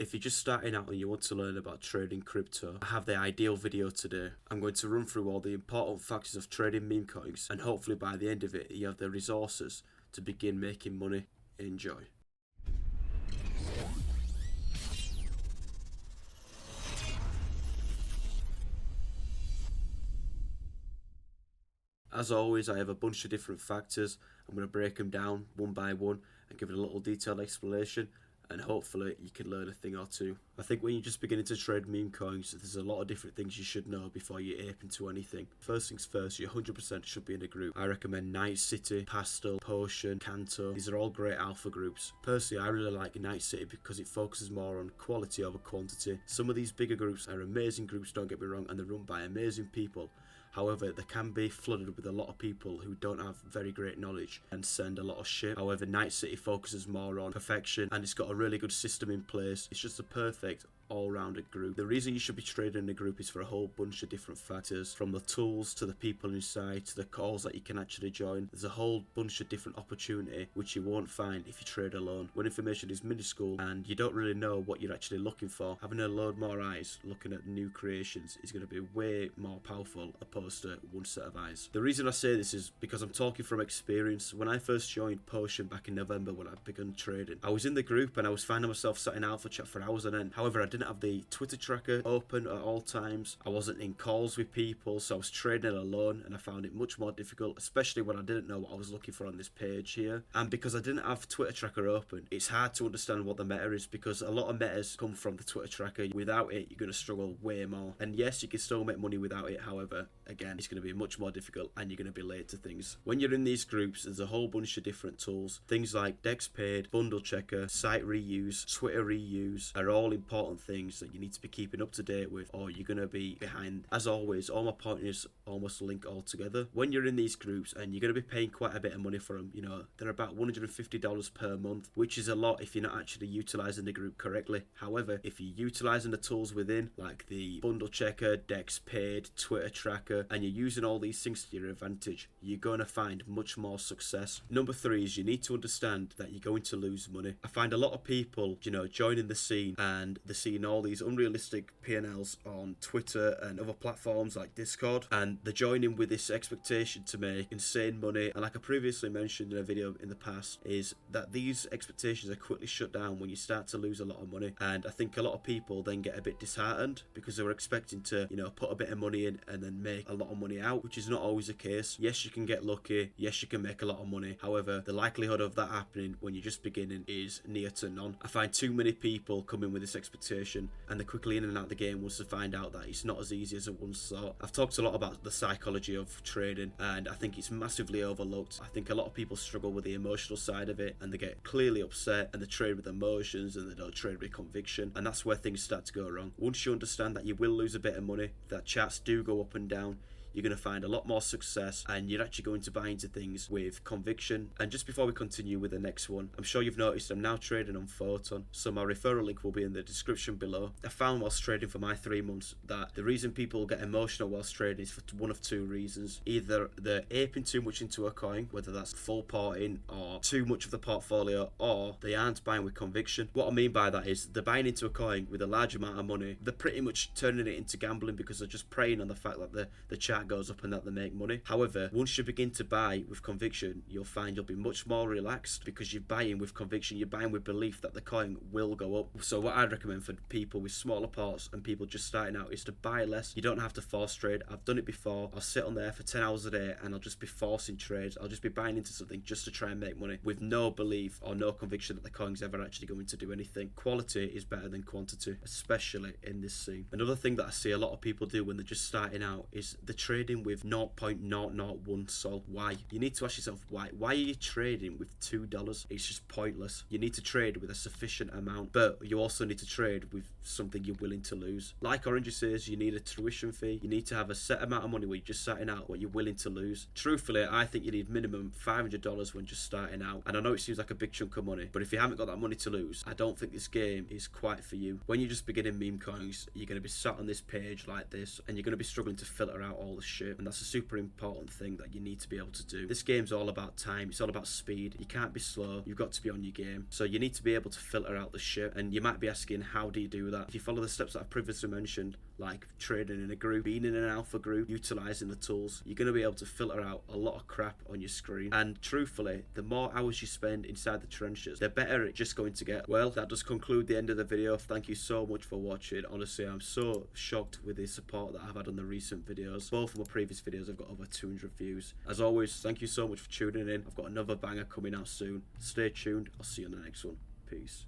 If you're just starting out and you want to learn about trading crypto, I have the ideal video today. I'm going to run through all the important factors of trading meme coins, and hopefully by the end of it you have the resources to begin making money. Enjoy. As always, I have a bunch of different factors. I'm going to break them down one by one and give it a little detailed explanation, and hopefully you can learn a thing or two. I think when you're just beginning to trade meme coins, there's a lot of different things you should know before you ape into anything. First things first, you 100% should be in a group. I recommend Night City, Pastel, Potion, Kanto. These are all great alpha groups. Personally, I really like Night City because it focuses more on quality over quantity. Some of these bigger groups are amazing groups, don't get me wrong, and they're run by amazing people. However, they can be flooded with a lot of people who don't have very great knowledge and send a lot of shit. However, Night City focuses more on perfection and it's got a really good system in place. It's just a perfect all-rounded group. The reason you should be trading in a group is for a whole bunch of different factors, from the tools to the people inside to the calls that you can actually join. There's a whole bunch of different opportunity which you won't find if you trade alone. When information is minuscule and you don't really know what you're actually looking for, having a load more eyes looking at new creations is going to be way more powerful opposed to one set of eyes. The reason I say this is because I'm talking from experience. When I first joined Potion back in November when I began trading, I was in the group and I was finding myself sat in alpha chat for hours on end. However, I didn't have the Twitter tracker open at all times. I wasn't in calls with people, so I was trading alone and I found it much more difficult, especially when I didn't know what I was looking for on this page here. And because I didn't have Twitter tracker open, it's hard to understand what the meta is, because a lot of metas come from the Twitter tracker. Without it, you're going to struggle way more. And yes, you can still make money without it. However, again, it's going to be much more difficult and you're going to be late to things. When you're in these groups, there's a whole bunch of different tools. Things like Dex Paid, Bundle Checker, Site Reuse, Twitter Reuse are all important things that you need to be keeping up to date with, or you're going to be behind. As always, all my pointers almost link all together. When you're in these groups, and you're going to be paying quite a bit of money for them, you know, they're about $150 per month, which is a lot if you're not actually utilizing the group correctly. However, if you're utilizing the tools within, like the Bundle Checker, Dex Paid, Twitter Tracker, and you're using all these things to your advantage, you're going to find much more success. Number 3 is you need to understand that you're going to lose money. I find a lot of people, you know, joining the scene and they're seeing all these unrealistic P&Ls on Twitter and other platforms like Discord, and they're joining with this expectation to make insane money. And like I previously mentioned in a video in the past, is that these expectations are quickly shut down when you start to lose a lot of money. And I think a lot of people then get a bit disheartened because they were expecting to, you know, put a bit of money in and then make a lot of money out, which is not always the case. Yes, you can get lucky. Yes, you can make a lot of money. However, the likelihood of that happening when you're just beginning is near to none. I find too many people come in with this expectation and they're quickly in and out the game once they find out that it's not as easy as I once thought. I've talked a lot about the psychology of trading and I think it's massively overlooked. I think a lot of people struggle with the emotional side of it and they get clearly upset and they trade with emotions and they don't trade with conviction, and that's where things start to go wrong. Once you understand that you will lose a bit of money, that charts do go up and down, you're going to find a lot more success and you're actually going to buy into things with conviction. And just before we continue with the next one, I'm sure you've noticed I'm now trading on Photon, so my referral link will be in the description below. I found whilst trading for my 3 months that the reason people get emotional whilst trading is for one of 2 reasons. Either they're aping too much into a coin, whether that's full porting or too much of the portfolio, or they aren't buying with conviction. What I mean by that is they're buying into a coin with a large amount of money. They're pretty much turning it into gambling because they're just preying on the fact that the chart goes up and that they make money. However, once you begin to buy with conviction, you'll find you'll be much more relaxed because you're buying with conviction. You're buying with belief that the coin will go up. So what I'd recommend for people with smaller pots and people just starting out is to buy less. You don't have to force trade. I've done it before. I'll sit on there for 10 hours a day and I'll just be forcing trades. I'll just be buying into something just to try and make money with no belief or no conviction that the coin's ever actually going to do anything. Quality is better than quantity, especially in this scene. Another thing that I see a lot of people do when they're just starting out is the trading with 0.001 sol. Why? You need to ask yourself why. Why are you trading with $2? It's just pointless. You need to trade with a sufficient amount, but you also need to trade with something you're willing to lose. Like Orange says, you need a tuition fee. You need to have a set amount of money where you're just starting out what you're willing to lose. Truthfully, I think you need minimum $500 when just starting out. And I know it seems like a big chunk of money, but if you haven't got that money to lose, I don't think this game is quite for you. When you're just beginning meme coins, you're going to be sat on this page like this and you're going to be struggling to filter out all the ship, and that's a super important thing that you need to be able to do. This game's all about time, it's all about speed. You can't be slow, you've got to be on your game. So you need to be able to filter out the shit, and you might be asking, how do you do that? If you follow the steps that I've previously mentioned, like trading in a group, being in an alpha group, utilizing the tools, you're going to be able to filter out a lot of crap on your screen. And truthfully, the more hours you spend inside the trenches, the better it's just going to get. Well, that does conclude the end of the video. Thank you so much for watching. Honestly, I'm so shocked with the support that I've had on the recent videos. Both of my previous videos have got over 200 views. As always, thank you so much for tuning in. I've got another banger coming out soon. Stay tuned. I'll see you on the next one. Peace.